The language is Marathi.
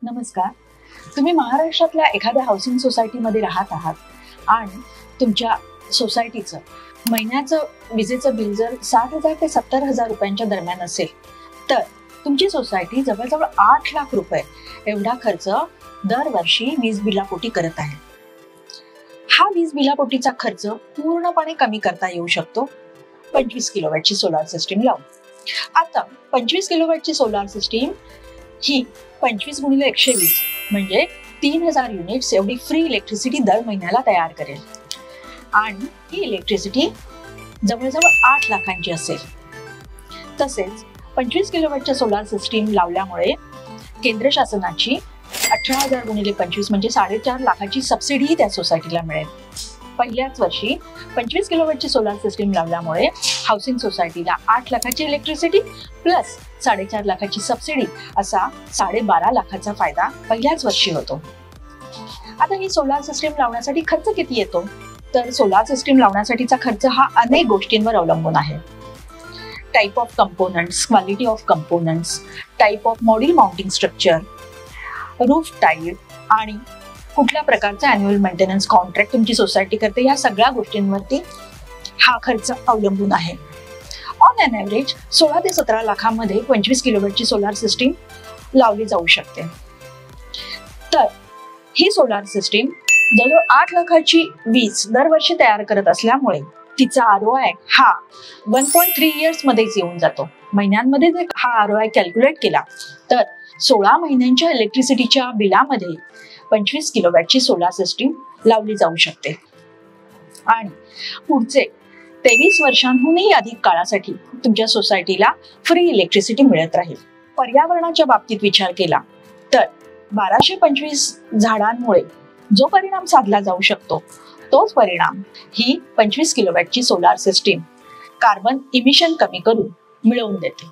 नमस्कार. तुम्ही महाराष्ट्रातल्या एखाद्या हाऊसिंग सोसायटीमध्ये राहत आहात आणि तुमच्या सोसायटीचं महिन्याचं विजेचं बिल जर 60,000 ते 70,000 रुपयांच्या दरम्यान असेल तर तुमची सोसायटी जवळजवळ 8 लाख रुपये एवढा खर्च दरवर्षी वीज बिलापोटी करत आहे. हा वीज बिलापोटीचा खर्च पूर्णपणे कमी करता येऊ शकतो 25 किलोवॅटची सोलार सिस्टीम लावून. आता 25 किलोवॅटची सोलार सिस्टीम ही 25 गुणिले 120 म्हणजे 3000 युनिट्स एवढी फ्री इलेक्ट्रिसिटी दर महिन्याला तयार करेल आणि ही इलेक्ट्रिसिटी जवळजवळ 8 लाखांची असेल. तसेच 25 किलोवॅटच्या सोलार सिस्टीम लावल्यामुळे केंद्र शासनाची 18,000 गुणिले 25 म्हणजे 4.5 लाखाची सबसिडी त्या सोसायटीला मिळेल. पहिल्याच वर्षी 25 किलोवॅटची सोलार सिस्टीम लावल्यामुळे हाऊसिंग सोसायटीला 8 लाखाची इलेक्ट्रिसिटी प्लस 4.5 लाखाची सबसिडी असा 12.5 लाखाचा फायदा पहिल्याच वर्षी होतो. आता ही सोलार सिस्टीम लावण्यासाठी खर्च किती येतो? तर सोलार सिस्टीम लावण्यासाठीचा खर्च हा अनेक गोष्टींवर अवलंबून आहे. Type of components, quality of components, type of module mounting structure, roof type आणि कुठल्या प्रकारचा अॅन्युअल मेंटेनन्स कॉन्ट्रॅक्ट तुमची सोसायटी करते, या सगळ्या गोष्टींवरती हा खर्च अवलंबून आहे. ऑन एन ॲव्हरेज 16 ते 17 लाखामध्ये 25 किलोवॅटची सोलार सिस्टीम लावली जाऊ शकते. तर ही सोलार सिस्टीम जवळजवळ 8 लाखाची वीज दरवर्षी तयार करत असल्यामुळे तिचा ROI हा 1.3 इयर्स मध्येच येऊन जातो. महिन्यांमध्ये जर हा ROI कॅल्क्युलेट केला तर 16 महिन्यांच्या इलेक्ट्रिसिटीच्या बिलामध्ये 25 किलोवॅटची सोलार सिस्टीम लावली जाऊ शकते आणि पुढचे 23 वर्षांहूनही अधिक काळासाठी तुमच्या सोसायटीला फ्री इलेक्ट्रिसिटी मिळत राहील. पर्यावरणाच्या बाबतीत विचार केला तर 1225 झाडांमुळे जो परिणाम साधला जाऊ शकतो तोच परिणाम ही 25 किलोवॅटची सोलार सिस्टीम कार्बन इमिशन कमी करून मिळवून देते.